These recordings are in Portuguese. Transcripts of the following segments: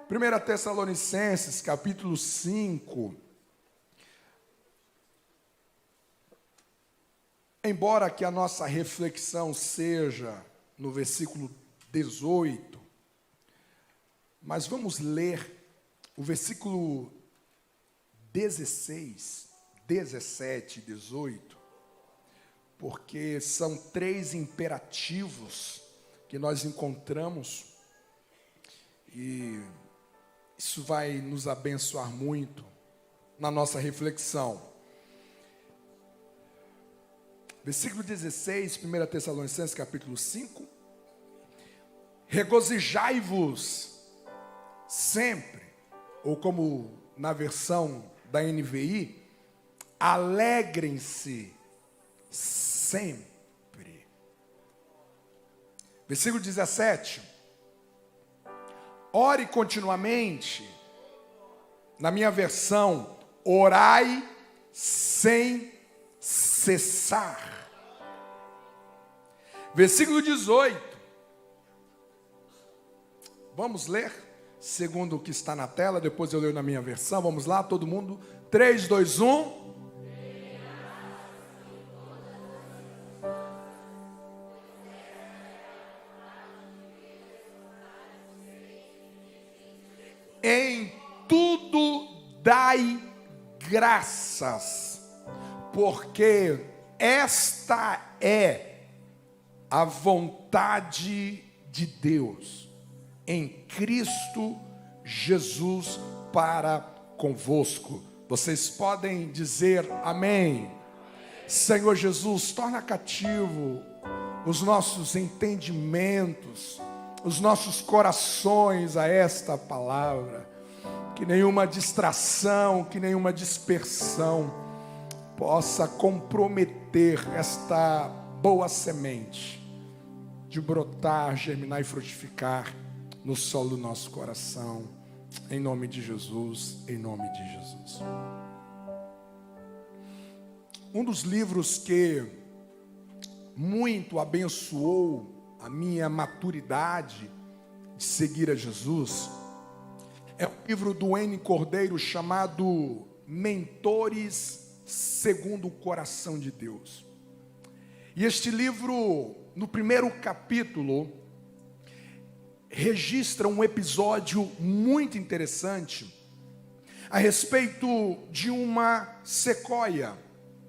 1 Tessalonicenses, capítulo 5. Embora que a nossa reflexão seja no versículo 18, mas vamos ler o versículo 16, 17 e 18, porque são três imperativos que nós encontramos e isso vai nos abençoar muito na nossa reflexão. Versículo 16, 1 Tessalonicenses, capítulo 5. Regozijai-vos sempre, ou como na versão da NVI, alegrem-se sempre. Versículo 17. Ore continuamente, na minha versão, orai sem cessar. Versículo 18. Vamos ler, segundo o que está na tela, depois eu leio na minha versão. Vamos lá, todo mundo. 3, 2, 1. Em tudo dai graças, porque esta é a vontade de Deus em Cristo Jesus para convosco. Vocês podem dizer amém. Senhor Jesus, torna cativo os nossos entendimentos, os nossos corações a esta palavra, que nenhuma distração, que nenhuma dispersão possa comprometer esta boa semente de brotar, germinar e frutificar no solo do nosso coração, em nome de Jesus, em nome de Jesus. Um dos livros que muito abençoou a minha maturidade de seguir a Jesus é o livro do N. Cordeiro chamado Mentores segundo o Coração de Deus. E este livro, no primeiro capítulo, registra um episódio muito interessante a respeito de uma sequoia.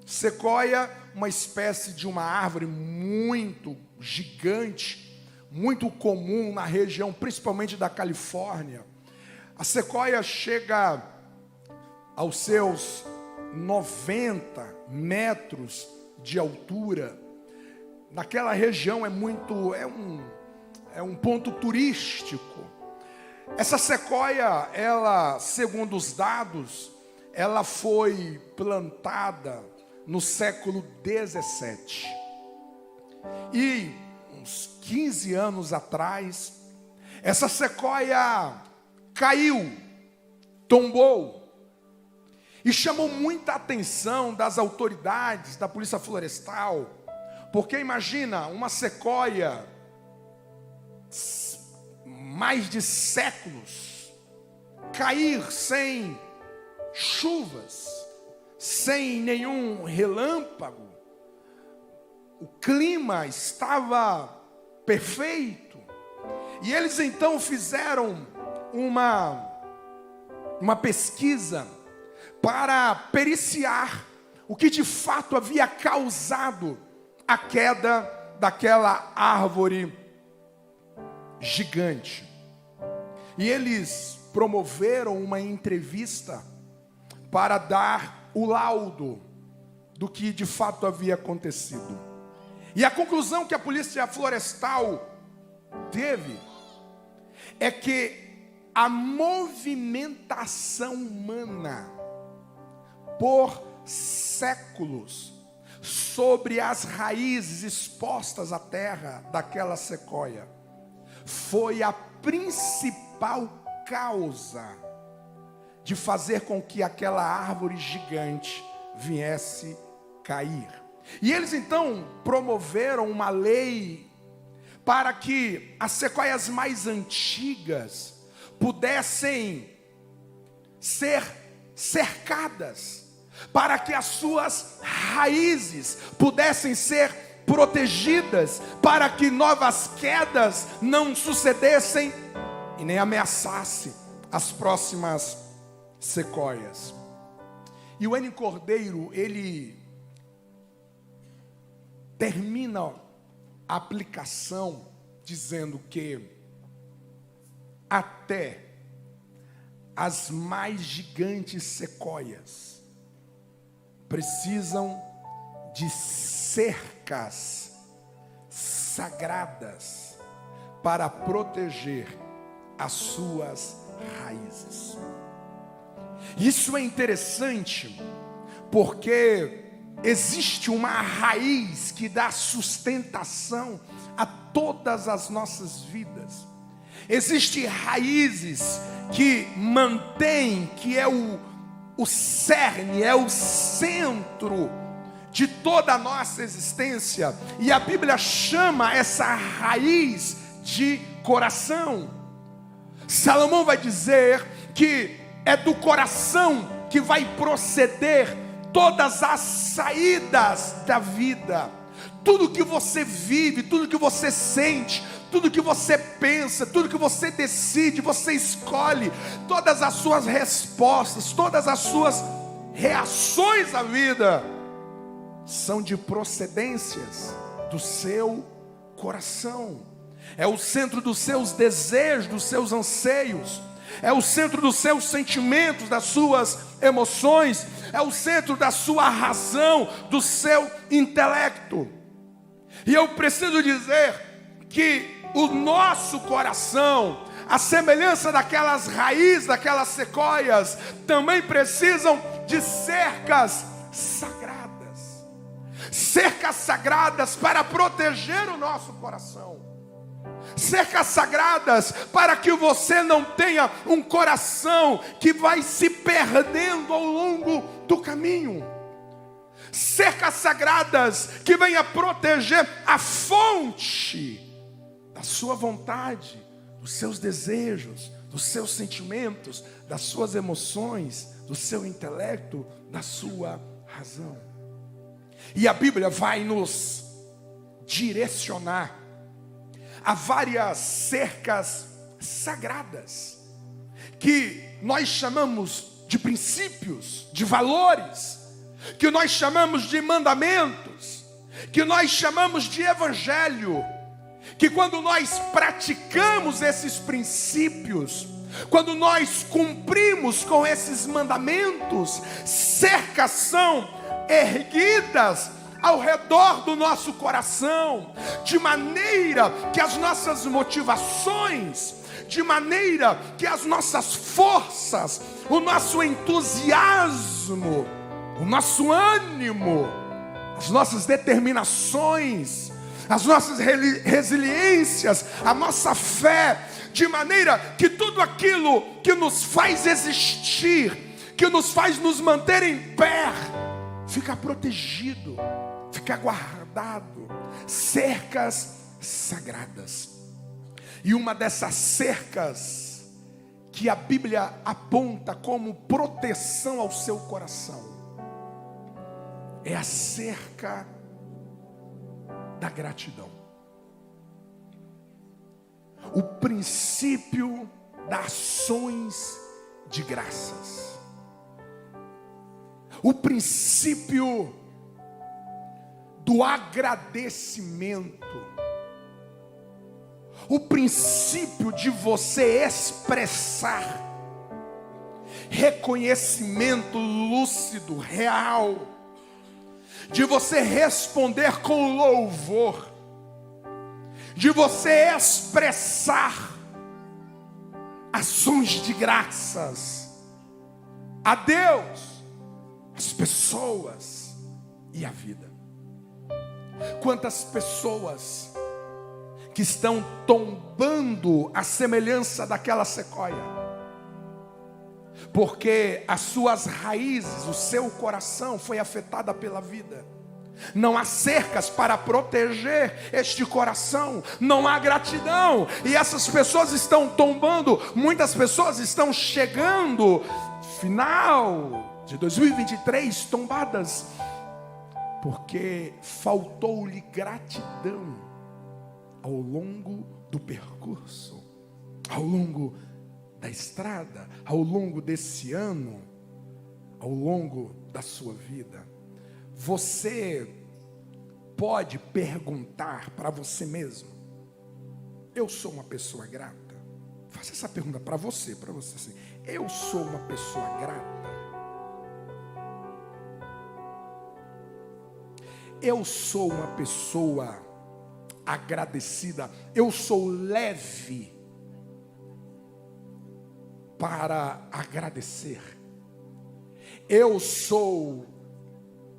Sequoia, uma espécie de uma árvore muito gigante, muito comum na região, principalmente da Califórnia. A sequoia chega aos seus 90 metros de altura. Naquela região é um ponto turístico. Essa sequoia, ela, segundo os dados, ela foi plantada no século 17. E uns 15 anos atrás, essa sequoia caiu, tombou, e chamou muita atenção das autoridades, da polícia florestal, porque imagina uma sequoia, mais de séculos, cair sem chuvas, sem nenhum relâmpago. O clima estava perfeito. E eles então fizeram uma pesquisa para periciar o que de fato havia causado a queda daquela árvore gigante. E eles promoveram uma entrevista para dar o laudo do que de fato havia acontecido. E a conclusão que a polícia florestal teve é que a movimentação humana por séculos sobre as raízes expostas à terra daquela sequoia foi a principal causa de fazer com que aquela árvore gigante viesse cair. E eles então promoveram uma lei para que as sequoias mais antigas pudessem ser cercadas, para que as suas raízes pudessem ser protegidas, para que novas quedas não sucedessem e nem ameaçasse as próximas sequoias. E o N. Cordeiro, ele termina a aplicação dizendo que até as mais gigantes sequoias precisam de cercas sagradas para proteger as suas raízes. Isso é interessante porque existe uma raiz que dá sustentação a todas as nossas vidas. Existem raízes que mantêm, que é o cerne, é o centro de toda a nossa existência. E a Bíblia chama essa raiz de coração. Salomão vai dizer que é do coração que vai proceder todas as saídas da vida. Tudo que você vive, tudo que você sente, tudo que você pensa, tudo que você decide, você escolhe, todas as suas respostas, todas as suas reações à vida são de procedências do seu coração. É o centro dos seus desejos, dos seus anseios, é o centro dos seus sentimentos, das suas emoções, é o centro da sua razão, do seu intelecto. E eu preciso dizer que o nosso coração, a semelhança daquelas raízes, daquelas sequoias, também precisam de cercas sagradas. Cercas sagradas para proteger o nosso coração. Cercas sagradas para que você não tenha um coração que vai se perdendo ao longo do caminho. Cercas sagradas que venha proteger a fonte da sua vontade, dos seus desejos, dos seus sentimentos, das suas emoções, do seu intelecto, da sua razão. E a Bíblia vai nos direcionar a várias cercas sagradas, que nós chamamos de princípios, de valores, que nós chamamos de mandamentos, que nós chamamos de evangelho, que quando nós praticamos esses princípios, quando nós cumprimos com esses mandamentos, cercas são erguidas ao redor do nosso coração, de maneira que as nossas motivações, de maneira que as nossas forças, o nosso entusiasmo, o nosso ânimo, as nossas determinações, as nossas resiliências, a nossa fé, de maneira que tudo aquilo que nos faz existir, que nos faz nos manter em pé, fica protegido, fica guardado. Cercas sagradas. E uma dessas cercas que a Bíblia aponta como proteção ao seu coração é a cerca da gratidão. O princípio das ações de graças. O princípio do agradecimento. O princípio de você expressar reconhecimento lúcido, real, de você responder com louvor, de você expressar ações de graças a Deus, as pessoas e a vida. Quantas pessoas que estão tombando à semelhança daquela sequoia, porque as suas raízes, o seu coração foi afetado pela vida, Não há cercas para proteger este coração. Não há gratidão. E essas pessoas estão tombando. Muitas pessoas estão chegando final de 2023 tombadas, porque faltou-lhe gratidão ao longo do percurso, ao longo da estrada, ao longo desse ano, ao longo da sua vida. Você pode perguntar para você mesmo: eu sou uma pessoa grata? Faça essa pergunta para você assim: eu sou uma pessoa grata? Eu sou uma pessoa agradecida? Eu sou leve para agradecer? Eu sou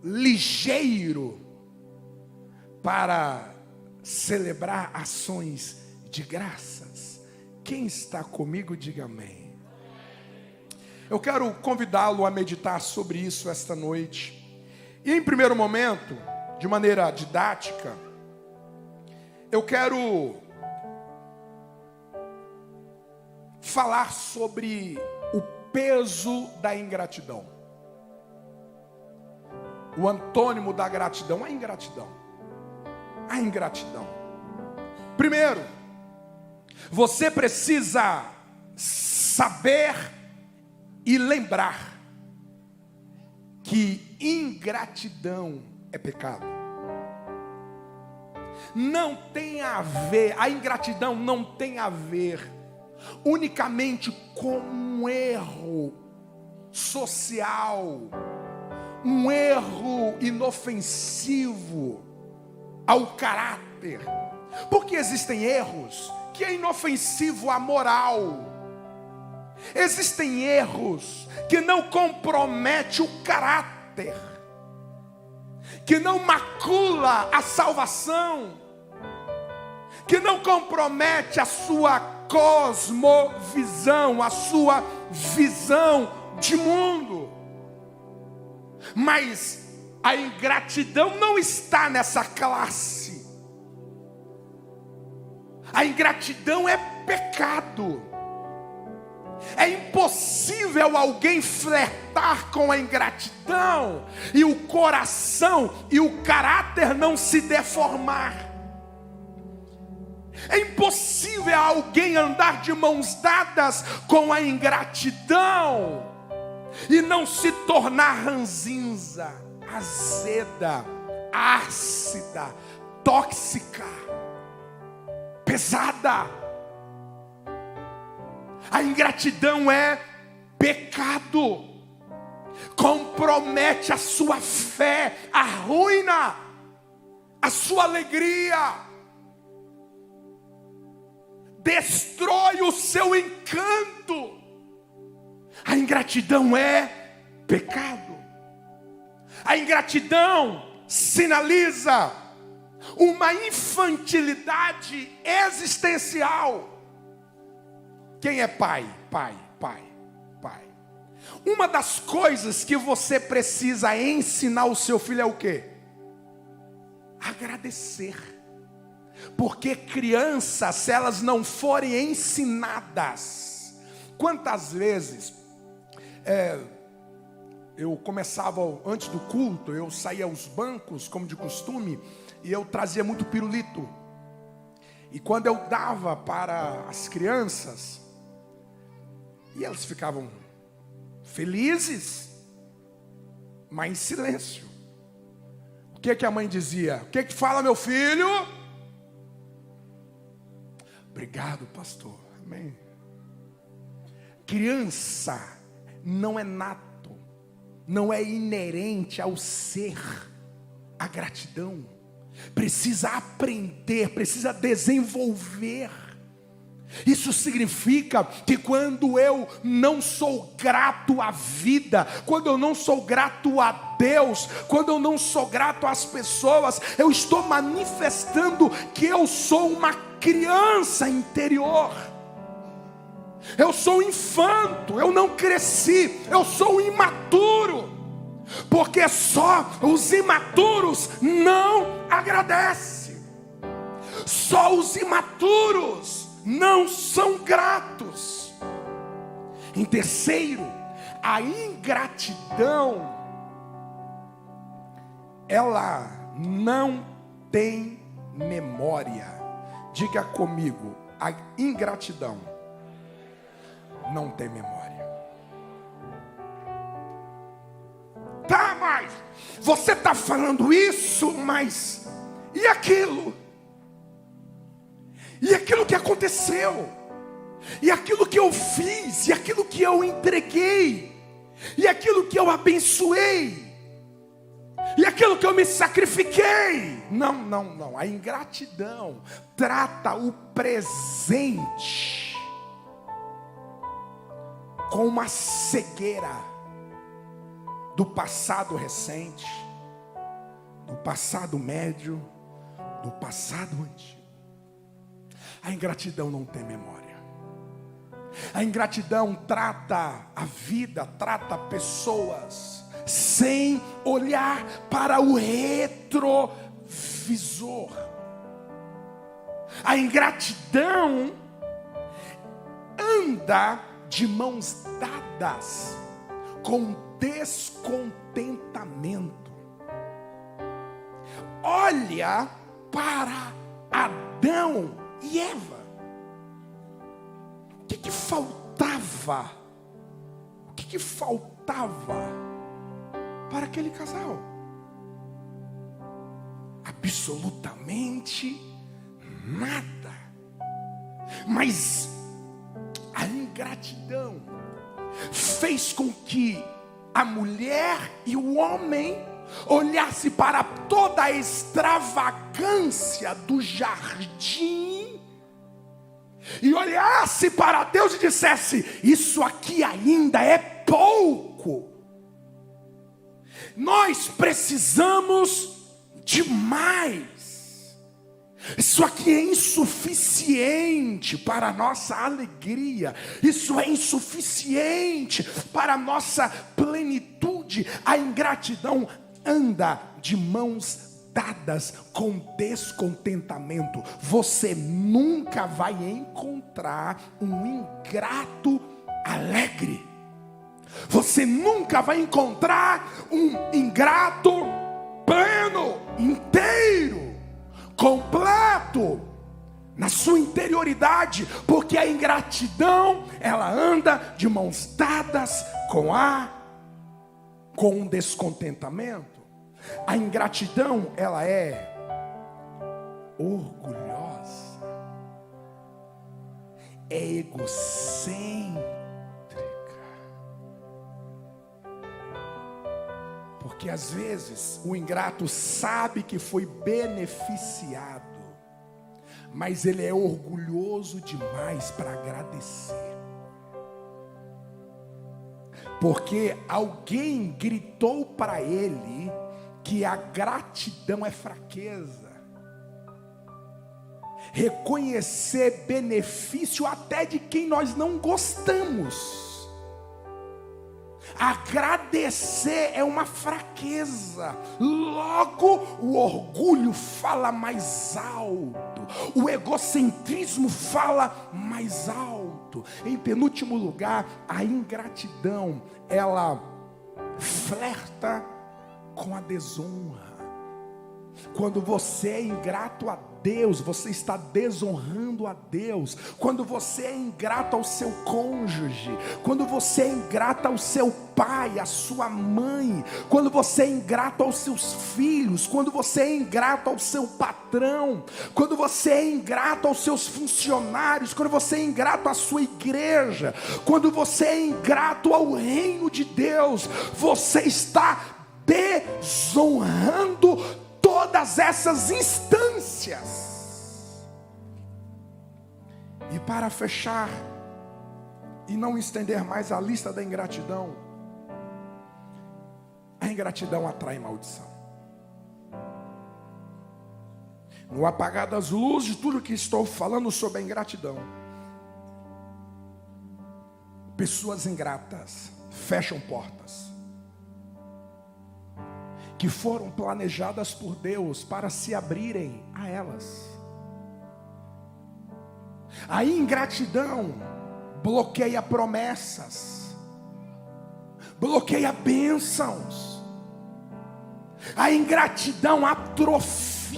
ligeiro para celebrar ações de graças? Quem está comigo, diga amém. Eu quero convidá-lo a meditar sobre isso esta noite. E em primeiro momento, de maneira didática, eu quero falar sobre o peso da ingratidão. O antônimo da gratidão, a ingratidão. A ingratidão. Primeiro, você precisa saber e lembrar que ingratidão é pecado. Não tem a ver, a ingratidão não tem a ver unicamente com um erro social, um erro inofensivo ao caráter, porque existem erros que é inofensivo à moral, existem erros que não comprometem o caráter, que não macula a salvação, que não compromete a sua cosmovisão, a sua visão de mundo. Mas a ingratidão não está nessa classe. A ingratidão é pecado. É impossível alguém flertar com a ingratidão e o coração e o caráter não se deformar. É impossível alguém andar de mãos dadas com a ingratidão e não se tornar ranzinza, azeda, ácida, tóxica, pesada. A ingratidão é pecado, compromete a sua fé, arruína a sua alegria, destrói o seu encanto. A ingratidão é pecado. A ingratidão sinaliza uma infantilidade existencial. Quem é pai? Pai. Uma das coisas que você precisa ensinar o seu filho é o quê? Agradecer. Porque crianças, se elas não forem ensinadas, quantas vezes eu começava antes do culto, eu saía aos bancos, como de costume, e eu trazia muito pirulito. E quando eu dava para as crianças, e elas ficavam felizes, mas em silêncio. O que a mãe dizia? O que fala, meu filho? Obrigado, pastor. Amém. Criança não é nato, não é inerente ao ser a gratidão. Precisa aprender, precisa desenvolver. Isso significa que quando eu não sou grato à vida, quando eu não sou grato a Deus, quando eu não sou grato às pessoas, eu estou manifestando que eu sou uma criança interior. Eu sou um infanto, eu não cresci, eu sou um imaturo. porque só os imaturos não agradecem. Só os imaturos não são gratos. Em terceiro, a ingratidão, ela não tem memória. Diga comigo, a ingratidão não tem memória. Tá, mas você está falando isso, mas e aquilo? E aquilo que aconteceu? E aquilo que eu fiz? E aquilo que eu entreguei? E aquilo que eu abençoei? E aquilo que eu me sacrifiquei? Não. A ingratidão trata o presente com uma cegueira do passado recente, do passado médio, do passado antigo. A ingratidão não tem memória. A ingratidão trata a vida, trata pessoas sem olhar para o retrovisor. A ingratidão anda de mãos dadas com descontentamento. Olha para Adão e Eva. O que faltava? O que faltava para aquele casal? Absolutamente nada. Mas a ingratidão fez com que a mulher e o homem olhasse para toda a extravagância do jardim e olhasse para Deus e dissesse: isso aqui ainda é pouco. Nós precisamos de mais. Isso aqui é insuficiente para a nossa alegria. Isso é insuficiente para a nossa plenitude. A ingratidão anda de mãos dadas com descontentamento. Você nunca vai encontrar um ingrato alegre. Você nunca vai encontrar um ingrato pleno, inteiro, completo, na sua interioridade, porque a ingratidão, ela anda de mãos dadas com um descontentamento. A ingratidão, ela é orgulhosa, é egocêntrica, porque às vezes o ingrato sabe que foi beneficiado, mas ele é orgulhoso demais para agradecer. Porque alguém gritou para ele que a gratidão é fraqueza. Reconhecer benefício até de quem nós não gostamos. Agradecer é uma fraqueza. Logo, o orgulho fala mais alto, o egocentrismo fala mais alto. Em penúltimo lugar, a ingratidão, ela flerta com a desonra. Quando você é ingrato a Deus, você está desonrando a Deus. Quando você é ingrato ao seu cônjuge, quando você é ingrato ao seu pai, à sua mãe, quando você é ingrato aos seus filhos, quando você é ingrato ao seu patrão, quando você é ingrato aos seus funcionários, quando você é ingrato à sua igreja, quando você é ingrato ao reino de Deus, você está desonrando todas essas instâncias. E para fechar e não estender mais a lista da ingratidão, a ingratidão atrai maldição. No apagar das luzes, tudo que estou falando sobre a ingratidão, pessoas ingratas fecham portas, que foram planejadas por Deus para se abrirem a elas. A ingratidão bloqueia promessas, bloqueia bênçãos. A ingratidão atrofia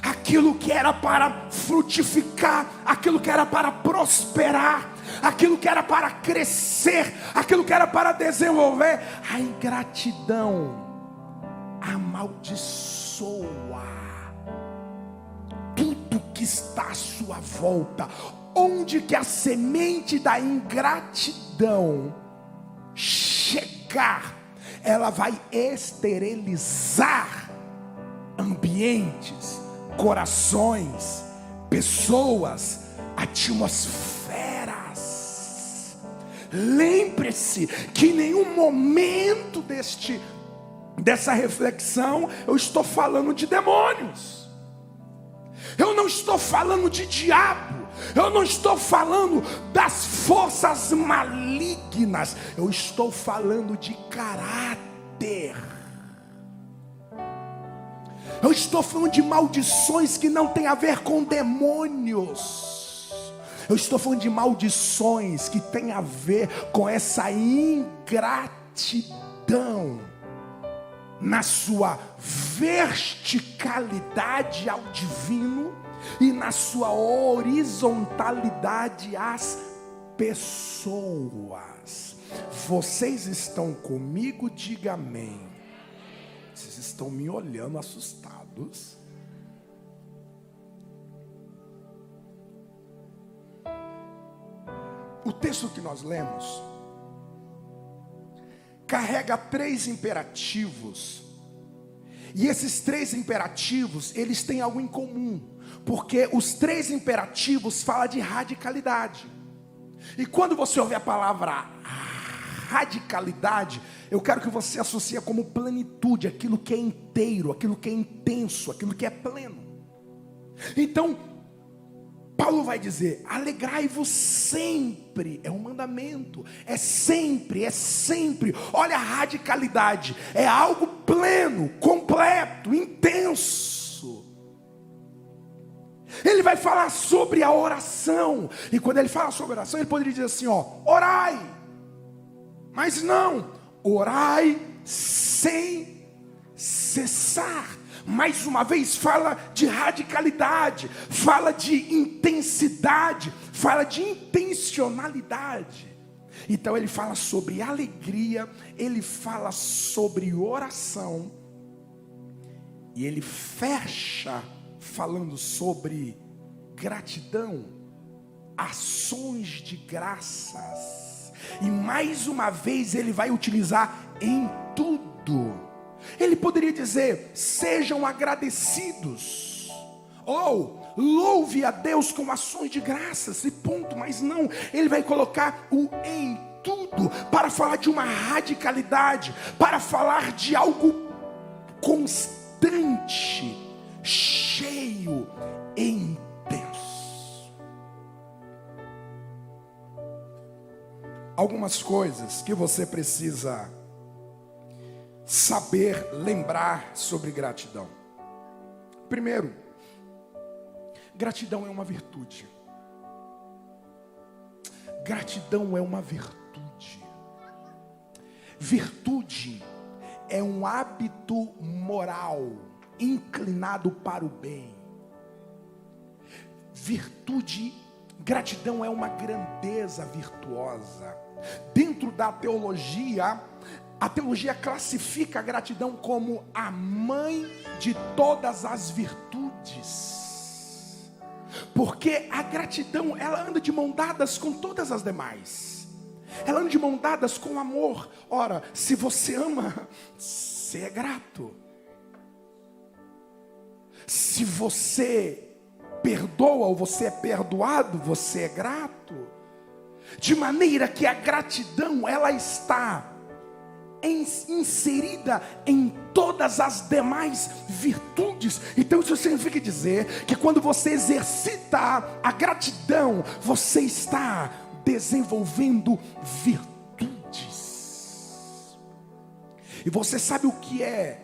aquilo que era para frutificar, aquilo que era para prosperar, aquilo que era para crescer, aquilo que era para desenvolver. A ingratidão amaldiçoa tudo que está à sua volta. Onde que a semente da ingratidão chegar, ela vai esterilizar ambientes, corações, pessoas, atmosferas. Lembre-se que em nenhum momento dessa reflexão eu estou falando de demônios, eu não estou falando de diabo, eu não estou falando das forças malignas, eu estou falando de caráter. Eu estou falando de maldições que não tem a ver com demônios. Eu estou falando de maldições que tem a ver com essa ingratidão na sua verticalidade ao divino e na sua horizontalidade às pessoas. Vocês estão comigo? Diga amém. Vocês estão me olhando assustados. O texto que nós lemos carrega 3 imperativos. E esses 3 imperativos, eles têm algo em comum, porque os 3 imperativos falam de radicalidade. E quando você ouve a palavra radicalidade, eu quero que você associe como plenitude, aquilo que é inteiro, aquilo que é intenso, aquilo que é pleno. Então, Paulo vai dizer: alegrai-vos sempre, é um mandamento, é sempre, olha a radicalidade, é algo pleno, completo, intenso. Ele vai falar sobre a oração, e quando ele fala sobre a oração, ele poderia dizer assim, orai, mas não, orai sem cessar. Mais uma vez fala de radicalidade, fala de intensidade, fala de intencionalidade. Então ele fala sobre alegria, ele fala sobre oração, e ele fecha falando sobre gratidão, ações de graças. E mais uma vez ele vai utilizar em tudo. Ele poderia dizer: sejam agradecidos, ou louve a Deus com ações de graças, e ponto. Mas não, ele vai colocar o em tudo, para falar de uma radicalidade, para falar de algo constante, cheio e intenso. Algumas coisas que você precisa saber, lembrar sobre gratidão. Primeiro, gratidão é uma virtude. Gratidão é uma virtude. Virtude é um hábito moral inclinado para o bem. Gratidão é uma grandeza virtuosa. Dentro da teologia, a teologia classifica a gratidão como a mãe de todas as virtudes. Porque a gratidão, ela anda de mão dadas com todas as demais. Ela anda de mão dadas com amor. Ora, se você ama, você é grato. Se você perdoa ou você é perdoado, você é grato. De maneira que a gratidão, ela está inserida em todas as demais virtudes. Então isso significa dizer que quando você exercita a gratidão, você está desenvolvendo virtudes. E você sabe o que é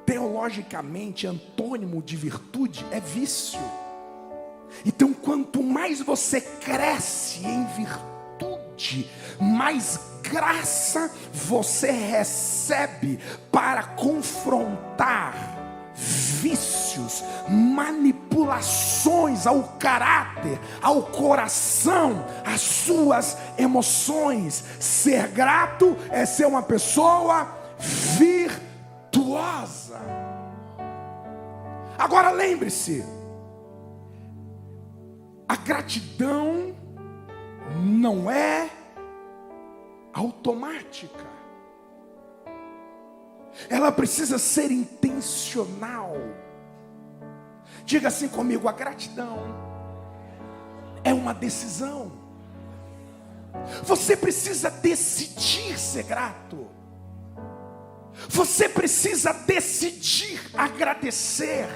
teologicamente antônimo de virtude? É vício. Então, quanto mais você cresce em virtude, mais graça você recebe para confrontar vícios, manipulações ao caráter, ao coração, às suas emoções. Ser grato é ser uma pessoa virtuosa. Agora lembre-se, a gratidão não é automática. Ela precisa ser intencional. Diga assim comigo: a gratidão é uma decisão. Você precisa decidir ser grato. Você precisa decidir agradecer.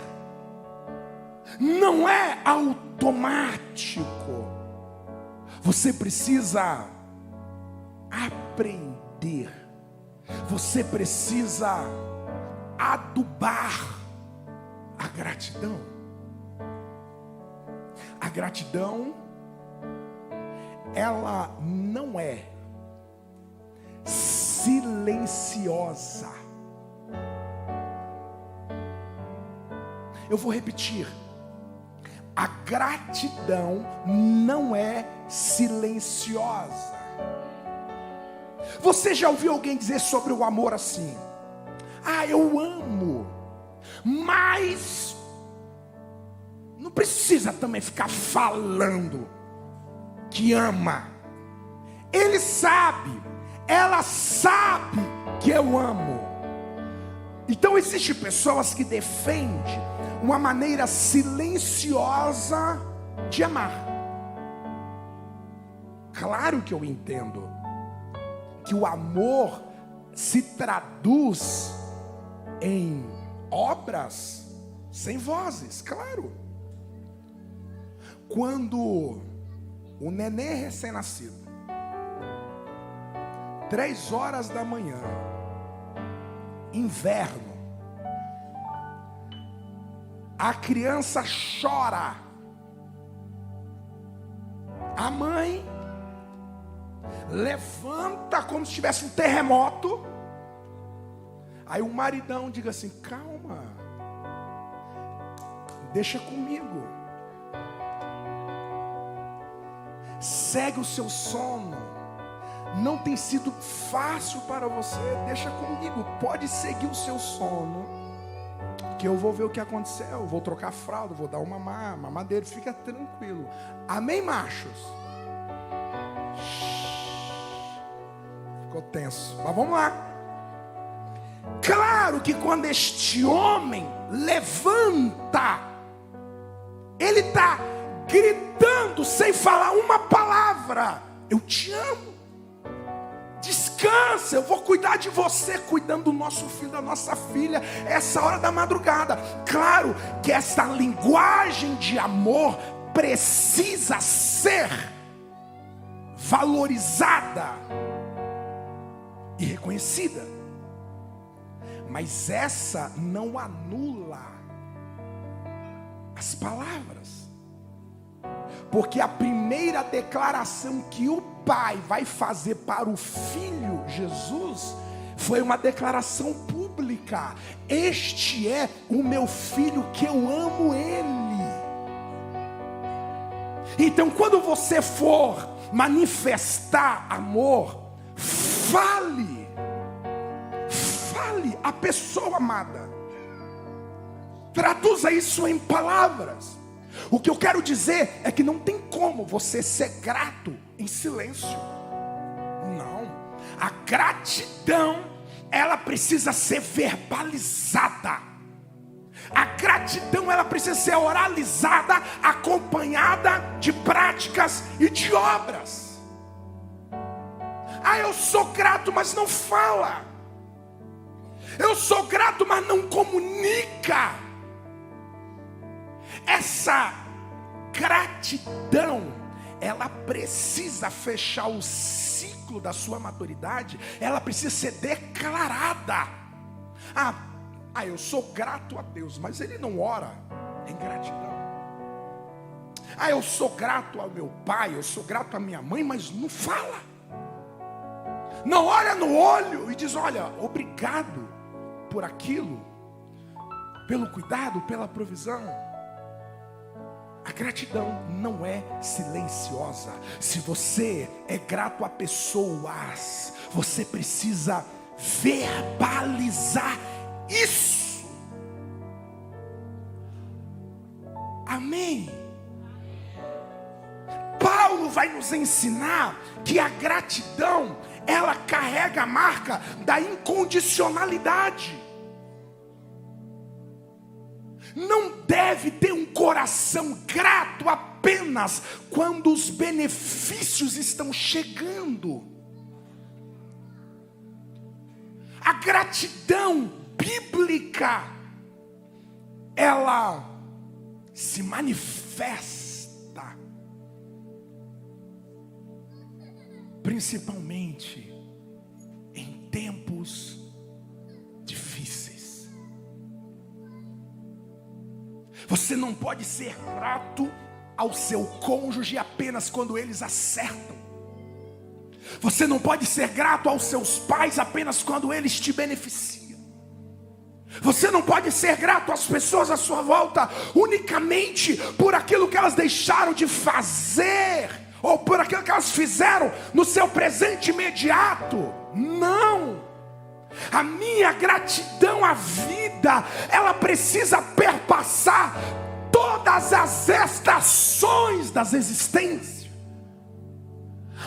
Não é automático. Você precisa aprender. Você precisa adubar a gratidão. A gratidão, ela não é silenciosa. Eu vou repetir. A gratidão não é silenciosa. Você já ouviu alguém dizer sobre o amor assim: ah, eu amo, mas não precisa também ficar falando que ama. Ele sabe, ela sabe que eu amo. Então existem pessoas que defendem uma maneira silenciosa de amar. Claro que eu entendo que o amor se traduz em obras sem vozes, claro. Quando o neném recém-nascido, 3h da manhã, inverno, a criança chora, a mãe levanta como se tivesse um terremoto. Aí o maridão diga assim: calma, deixa comigo, segue o seu sono, não tem sido fácil para você, deixa comigo, pode seguir o seu sono, que eu vou ver o que aconteceu, eu vou trocar a fralda, vou dar uma mamadeira, fica tranquilo. Amém, machos? Ficou tenso, mas vamos lá. Claro que quando este homem levanta, ele está gritando sem falar uma palavra: eu te amo, descansa, eu vou cuidar de você, cuidando do nosso filho, da nossa filha, essa hora da madrugada. Claro que essa linguagem de amor precisa ser valorizada e reconhecida, mas essa não anula as palavras, porque a primeira declaração que o Pai vai fazer para o Filho Jesus foi uma declaração pública: este é o meu filho que eu amo ele. Então, quando você for manifestar amor, fale a pessoa amada, traduza isso em palavras. O que eu quero dizer é que não tem como você ser grato em silêncio. Não, a gratidão, ela precisa ser verbalizada. A gratidão, ela precisa ser oralizada, acompanhada de práticas e de obras. Ah, eu sou grato, mas não fala. Eu sou grato, mas não comunica. Essa gratidão, ela precisa fechar o ciclo ciclo da sua maturidade, ela precisa ser declarada. Eu sou grato a Deus, mas ele não ora em gratidão. Eu sou grato ao meu pai, eu sou grato à minha mãe, mas não fala. Não olha no olho e diz: olha, obrigado por aquilo, pelo cuidado, pela provisão. A gratidão não é silenciosa. Se você é grato a pessoas, você precisa verbalizar isso. Amém? Paulo vai nos ensinar que a gratidão, ela carrega a marca da incondicionalidade. Não deve ter um coração grato apenas quando os benefícios estão chegando. A gratidão bíblica, ela se manifesta principalmente em tempos difíceis. Você não pode ser grato ao seu cônjuge apenas quando eles acertam. Você não pode ser grato aos seus pais apenas quando eles te beneficiam. Você não pode ser grato às pessoas à sua volta unicamente por aquilo que elas deixaram de fazer, ou por aquilo que elas fizeram no seu presente imediato. Não! A minha gratidão à vida, ela precisa perpassar todas as estações das existências.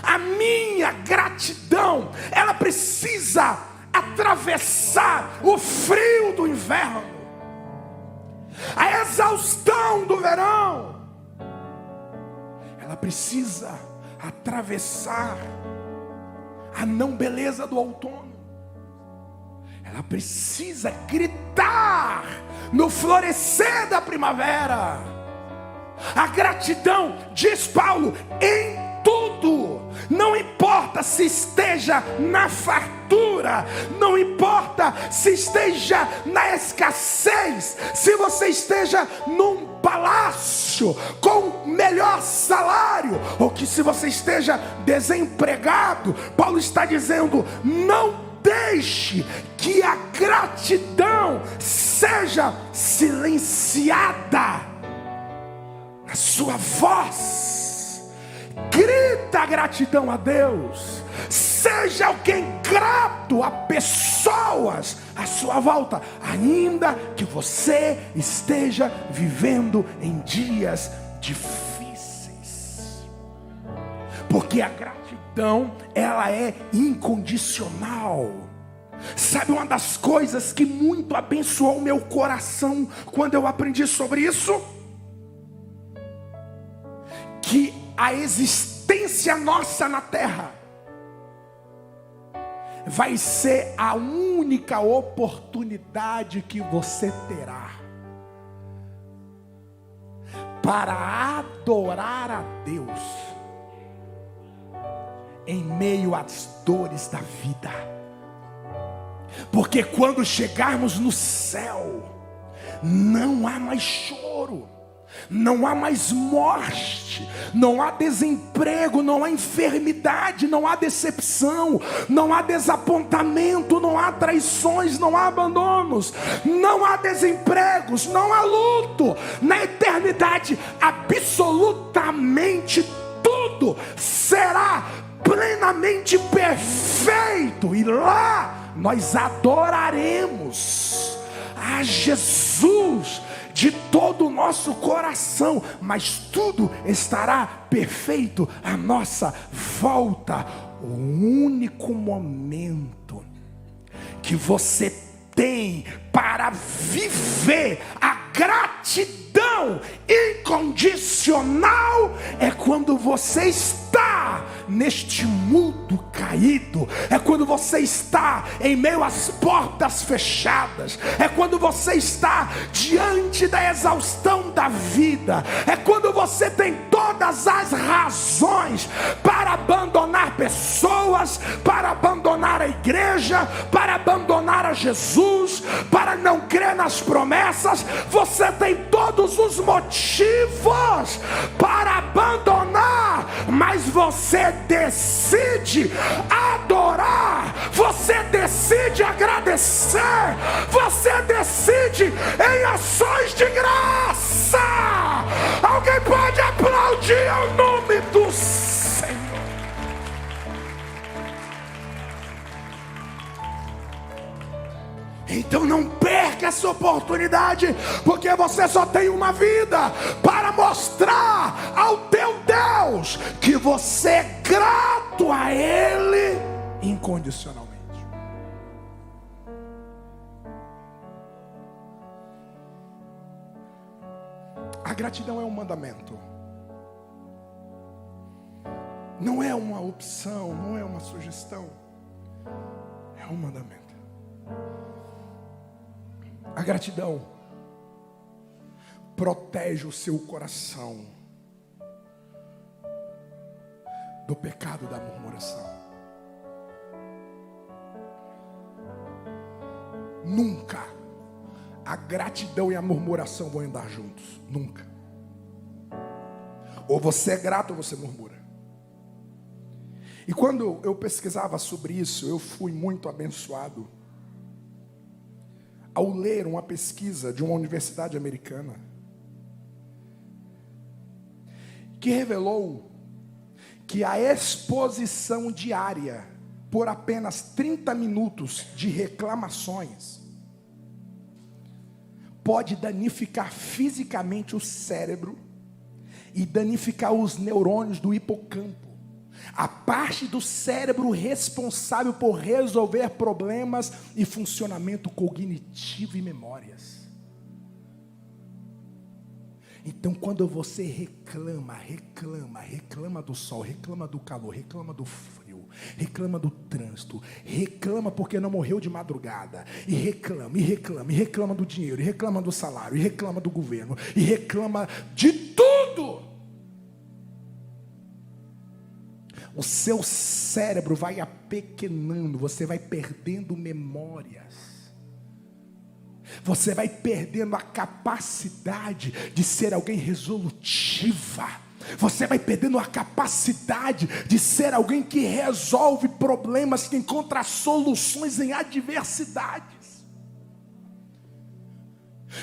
A minha gratidão, ela precisa atravessar o frio do inverno, a exaustão do verão. Ela precisa atravessar a não beleza do outono. Ela precisa gritar no florescer da primavera. A gratidão, diz Paulo, em tudo. Não importa se esteja na fartura, não importa se esteja na escassez, se você esteja num palácio com melhor salário, ou que se você esteja desempregado. Paulo está dizendo: não deixe que a gratidão seja silenciada na sua voz. Grita a gratidão a Deus. Seja alguém grato a pessoas à sua volta, ainda que você esteja vivendo em dias difíceis. Porque a gratidão, ela é incondicional. Sabe uma das coisas que muito abençoou o meu coração quando eu aprendi sobre isso? Que a existência nossa na terra vai ser a única oportunidade que você terá para adorar a Deus em meio às dores da vida. Porque quando chegarmos no céu, não há mais choro, não há mais morte, não há desemprego, não há enfermidade, não há decepção, não há desapontamento, não há traições, não há abandonos, não há desempregos, não há luto. Na eternidade, absolutamente tudo será plenamente perfeito, e lá nós adoraremos a Jesus de todo o nosso coração, mas tudo estará perfeito à nossa volta. O único momento que você tem para viver a gratidão incondicional é quando você está neste mundo caído, é quando você está em meio às portas fechadas, é quando você está diante da exaustão da vida, é quando você tem todas as razões para abandonar pessoas, para abandonar a igreja, para abandonar a Jesus, para não crer nas promessas. Você tem todos os motivos para abandonar, mas você decide adorar, você decide agradecer, você decide em ações de graça. Alguém pode aplaudir ao nome do Senhor. Então não perca essa oportunidade, porque você só tem uma vida para mostrar ao teu Deus que você é grato a Ele incondicionalmente. A gratidão é um mandamento, não é uma opção, não é uma sugestão, é um mandamento. A gratidão protege o seu coração do pecado da murmuração. Nunca a gratidão e a murmuração vão andar juntos, nunca. Ou você é grato ou você murmura. E quando eu pesquisava sobre isso, eu fui muito abençoado ao ler uma pesquisa de uma universidade americana que revelou que a exposição diária por apenas 30 minutos de reclamações pode danificar fisicamente o cérebro e danificar os neurônios do hipocampo, a parte do cérebro responsável por resolver problemas e funcionamento cognitivo e memórias. Então quando você reclama do sol, reclama do calor, reclama do frio, reclama do trânsito, reclama porque não morreu de madrugada, e reclama do dinheiro, e reclama do salário, e reclama do governo, e reclama de tudo, o seu cérebro vai apequenando, você vai perdendo memórias, você vai perdendo a capacidade de ser alguém resolutiva, você vai perdendo a capacidade de ser alguém que resolve problemas, que encontra soluções em adversidades.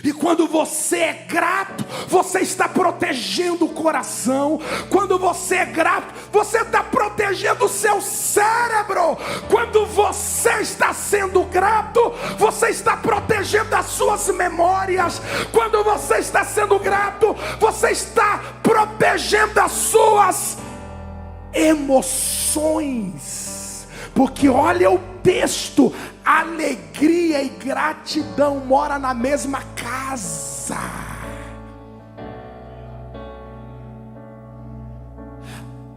E quando você é grato, você está protegendo o coração. Quando você é grato, você está protegendo o seu cérebro. Quando você está sendo grato, você está protegendo as suas memórias. Quando você está sendo grato, você está protegendo as suas emoções. Porque olha o texto: alegria e gratidão moram na mesma casa.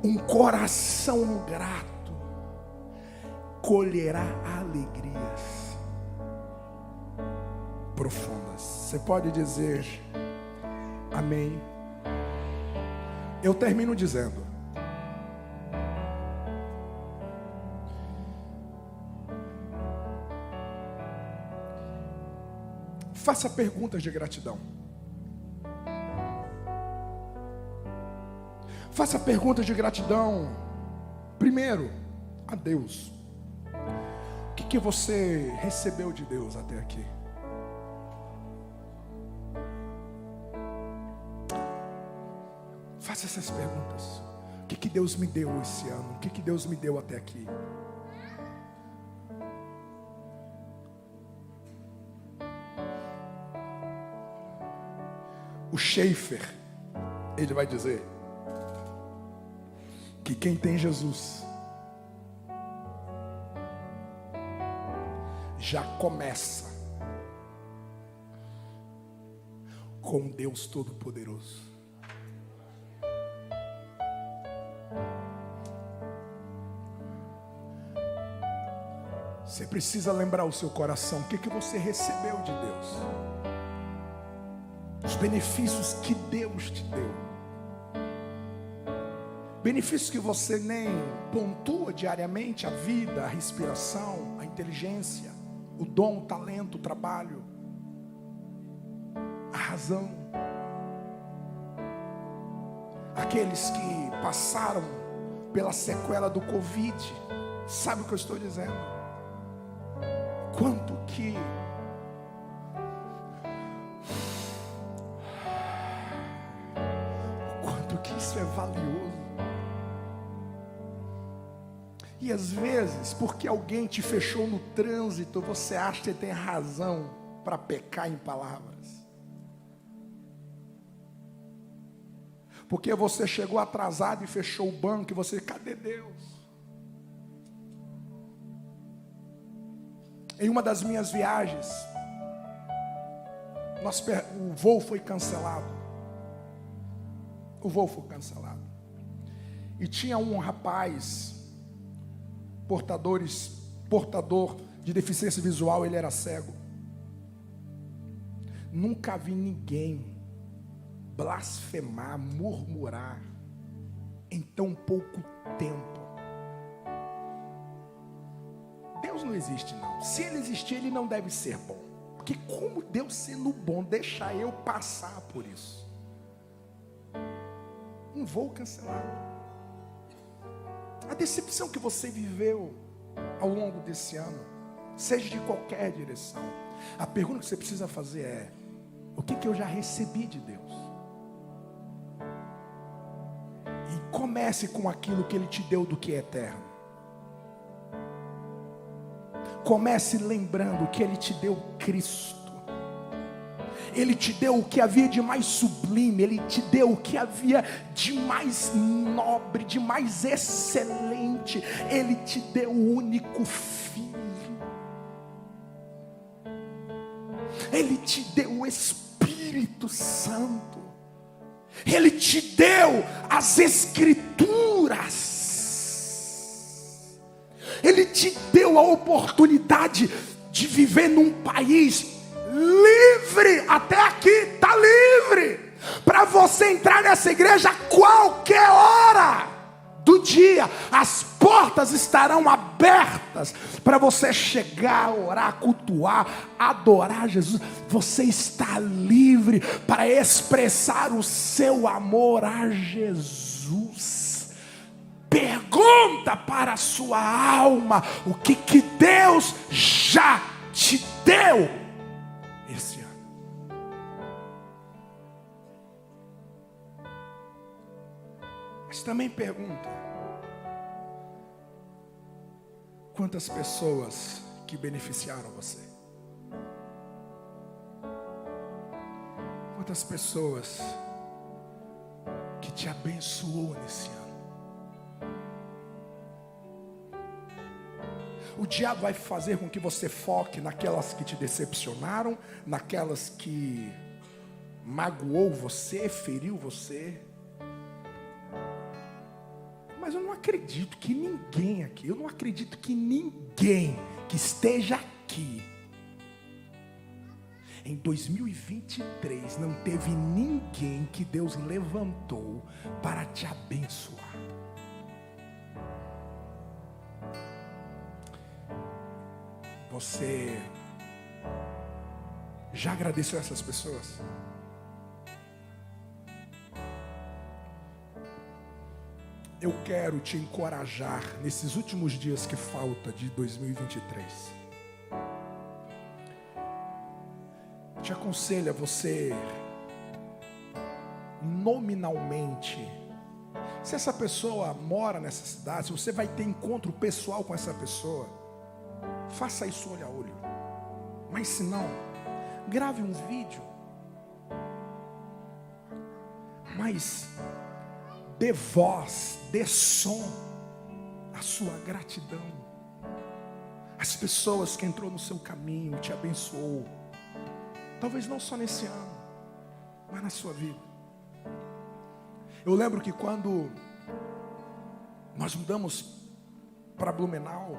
Um coração grato colherá alegrias profundas. Você pode dizer amém? Eu termino dizendo: faça perguntas de gratidão. Faça perguntas de gratidão. Primeiro, a Deus. O que você recebeu de Deus até aqui? Faça essas perguntas. O que Deus me deu esse ano? O que Deus me deu até aqui? O Schaefer, ele vai dizer que quem tem Jesus já começa com Deus Todo-Poderoso. Você precisa lembrar o seu coração, o que você recebeu de Deus, os benefícios que Deus te deu, benefícios que você nem pontua diariamente: a vida, a respiração, a inteligência, o dom, o talento, o trabalho, a razão. Aqueles que passaram pela sequela do Covid, sabe o que eu estou dizendo? Quanto que isso é valioso. E às vezes, porque alguém te fechou no trânsito, você acha que tem razão para pecar em palavras. Porque você chegou atrasado e fechou o banco, e você, cadê Deus? Em uma das minhas viagens, o voo foi cancelado. E tinha um rapaz, portador de deficiência visual, ele era cego. Nunca vi ninguém blasfemar, murmurar em tão pouco tempo. Deus não existe, não. Se ele existir, ele não deve ser bom. Porque como Deus sendo bom, deixar eu passar por isso? Um voo cancelado. A decepção que você viveu ao longo desse ano, seja de qualquer direção, a pergunta que você precisa fazer é: o que eu já recebi de Deus? E comece com aquilo que Ele te deu do que é eterno. Comece lembrando que Ele te deu Cristo. Ele te deu o que havia de mais sublime. Ele te deu o que havia de mais nobre, de mais excelente. Ele te deu o único Filho. Ele te deu o Espírito Santo. Ele te deu as Escrituras. Ele te deu a oportunidade de viver num país livre. Até aqui está livre para você entrar nessa igreja a qualquer hora do dia. As portas estarão abertas para você chegar, orar, cultuar, adorar Jesus. Você está livre para expressar o seu amor a Jesus. Pergunta para a sua alma: o que Deus já te deu esse ano? Mas também pergunta: quantas pessoas que beneficiaram você? Quantas pessoas que te abençoou nesse ano? O diabo vai fazer com que você foque naquelas que te decepcionaram, naquelas que magoou você, feriu você. Mas eu não acredito que ninguém aqui, que esteja aqui em 2023 não teve ninguém que Deus levantou para te abençoar. Você já agradeceu essas pessoas? Eu quero te encorajar nesses últimos dias que falta de 2023. Te aconselho a você nominalmente, se essa pessoa mora nessa cidade, se você vai ter encontro pessoal com essa pessoa, faça isso olho a olho. Mas se não, grave um vídeo. Mas dê voz, dê som à sua gratidão. As pessoas que entrou no seu caminho, te abençoou. Talvez não só nesse ano, mas na sua vida. Eu lembro que quando nós mudamos para Blumenau,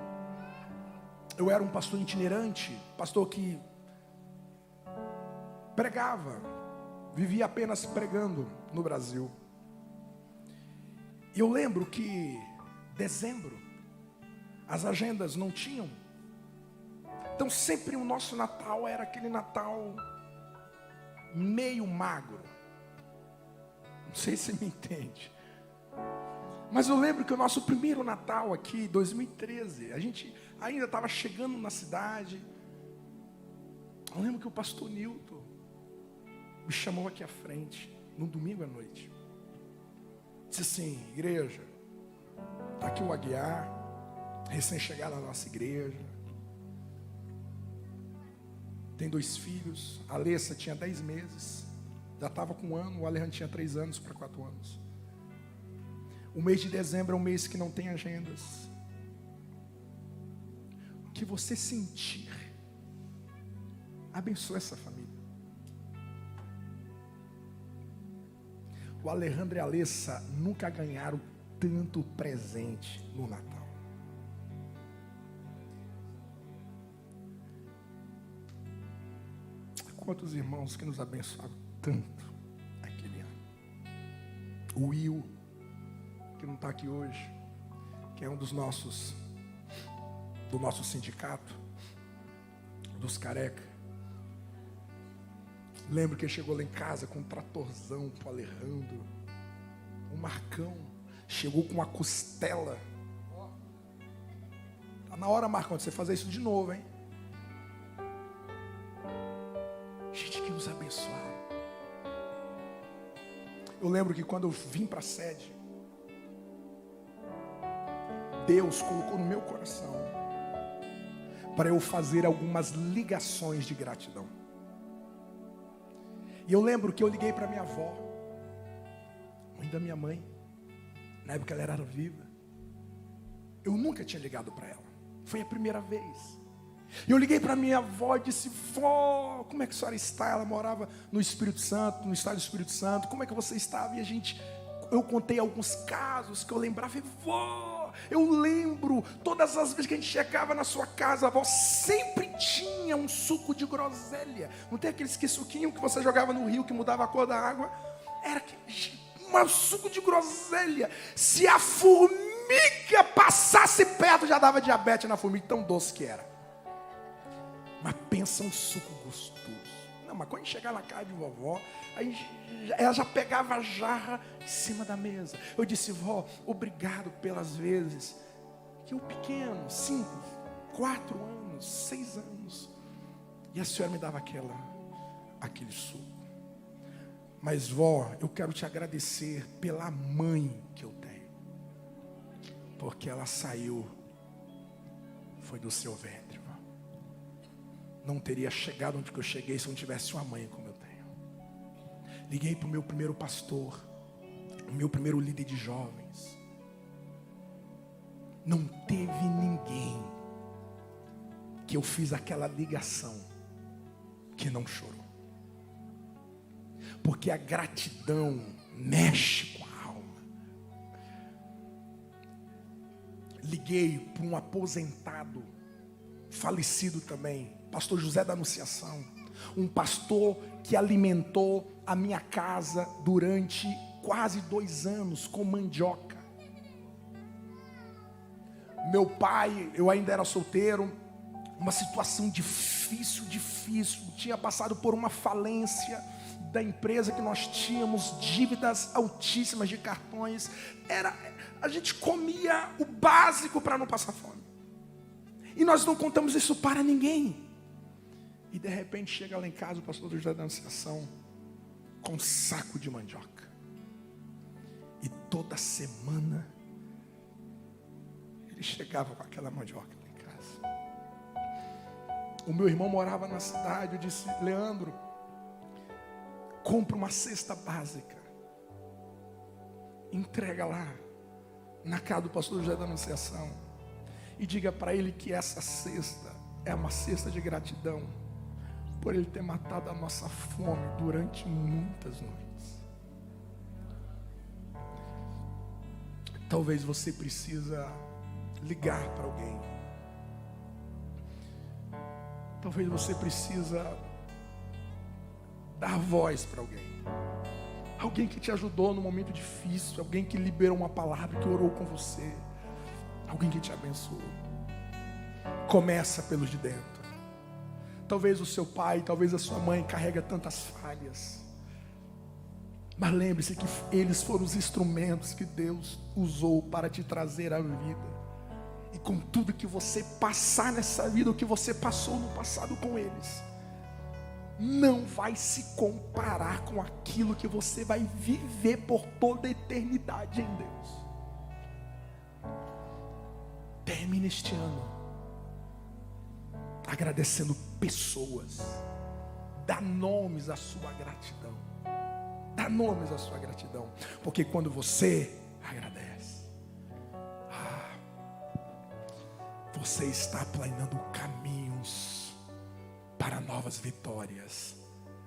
eu era um pastor itinerante, pastor que pregava, vivia apenas pregando no Brasil. E eu lembro que dezembro, as agendas não tinham. Então sempre o nosso Natal era aquele Natal meio magro. Não sei se me entende. Mas eu lembro que o nosso primeiro Natal aqui, 2013, a gente ainda estava chegando na cidade. Eu lembro que o pastor Nilton me chamou aqui à frente, no domingo à noite. Disse assim: igreja, está aqui o Aguiar, recém-chegado na nossa igreja. Tem 2 filhos. A Alessa tinha 10 meses. Já estava com 1 ano. O Alejandro tinha 3 anos para 4 anos. O mês de dezembro é um mês que não tem agendas. O que você sentir, abençoe essa família. O Alejandro e a Alessa nunca ganharam tanto presente no Natal. Quantos irmãos que nos abençoaram tanto aquele ano. O Will, que não está aqui hoje, que é um dos nossos, do nosso sindicato, dos careca. Lembro que ele chegou lá em casa com um tratorzão pro Alejandro. O Marcão chegou com uma costela. Tá na hora, Marcão, de você fazer isso de novo, hein? Gente que nos abençoaram. Eu lembro que quando eu vim para a sede, Deus colocou no meu coração para eu fazer algumas ligações de gratidão. E eu lembro que eu liguei para minha avó, mãe da minha mãe, na época ela era viva. Eu nunca tinha ligado para ela, foi a primeira vez. E eu liguei para minha avó e disse: vó, como é que a senhora está? Ela morava no Espírito Santo, no estado do Espírito Santo. Como é que você estava? E eu contei alguns casos que eu lembrava. E vó, eu lembro, todas as vezes que a gente chegava na sua casa, a avó sempre tinha um suco de groselha. Não tem aqueles suquinho que você jogava no rio que mudava a cor da água? Era um suco de groselha. Se a formiga passasse perto, já dava diabetes na formiga, tão doce que era. Mas pensa um suco gostoso. Não, mas quando a gente chegar na casa de vovó, ela já pegava a jarra em cima da mesa. Eu disse: vó, obrigado pelas vezes que eu pequeno, 5, 4 anos, 6 anos, e a senhora me dava aquele suco. Mas vó, eu quero te agradecer pela mãe que eu tenho, porque ela saiu, foi do seu ventre. Não teria chegado onde eu cheguei se eu não tivesse uma mãe como eu tenho. Liguei para o meu primeiro pastor, o meu primeiro líder de jovens. Não teve ninguém que eu fiz aquela ligação que não chorou. Porque a gratidão mexe com a alma. Liguei para um aposentado, falecido também, pastor José da Anunciação, um pastor que alimentou a minha casa durante quase 2 anos com mandioca. Meu pai, eu ainda era solteiro, uma situação difícil, tinha passado por uma falência da empresa que nós tínhamos, dívidas altíssimas de cartões, a gente comia o básico para não passar fome, e nós não contamos isso para ninguém. E de repente chega lá em casa o pastor José da Anunciação com um saco de mandioca. E toda semana ele chegava com aquela mandioca lá em casa. O meu irmão morava na cidade. Eu disse: Leandro, compra uma cesta básica, entrega lá na casa do pastor José da Anunciação e diga para ele que essa cesta é uma cesta de gratidão por ele ter matado a nossa fome durante muitas noites. Talvez você precisa ligar para alguém Talvez você precisa dar voz para alguém. Alguém que te ajudou no momento difícil, alguém que liberou uma palavra, que orou com você, alguém que te abençoou. Começa pelos de dentro. Talvez o seu pai, talvez a sua mãe carrega tantas falhas, mas lembre-se que eles foram os instrumentos que Deus usou para te trazer a vida. E com tudo que você passar nessa vida, o que você passou no passado com eles, não vai se comparar com aquilo que você vai viver por toda a eternidade em Deus. Termine este ano agradecendo pessoas. Dá nomes à sua gratidão. Dá nomes à sua gratidão. Porque quando você agradece, você está planejando caminhos para novas vitórias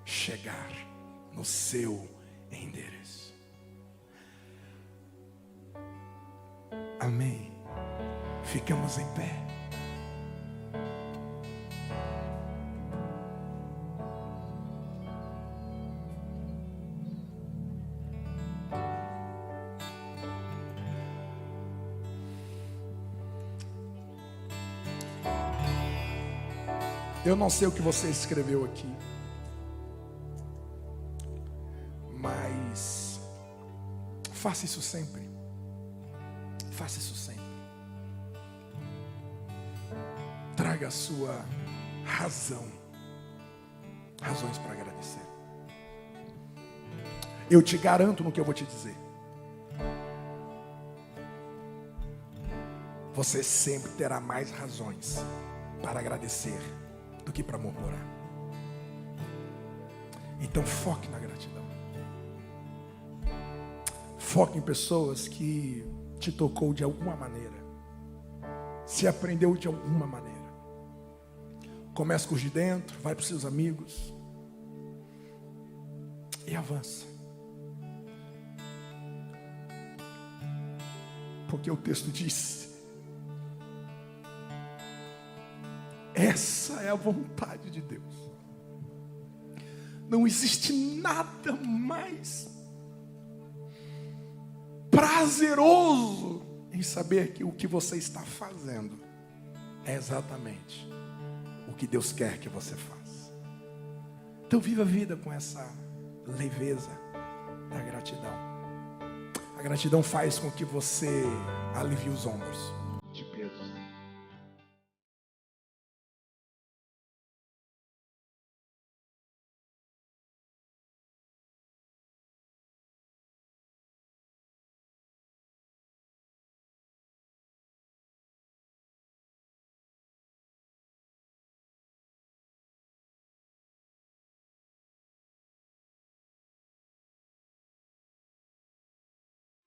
chegar no seu endereço. Amém. Ficamos em pé. Eu não sei o que você escreveu aqui, mas faça isso sempre. Faça isso sempre. Traga a sua razões para agradecer. Eu te garanto no que eu vou te dizer. Você sempre terá mais razões para agradecer do que para murmurar. Então foque na gratidão. Foque em pessoas que te tocou de alguma maneira, se aprendeu de alguma maneira. Comece com os de dentro, vai para os seus amigos e avança. Porque o texto diz: essa é a vontade de Deus. Não existe nada mais prazeroso em saber que o que você está fazendo é exatamente o que Deus quer que você faça. Então viva a vida com essa leveza da gratidão. A gratidão faz com que você alivie os ombros.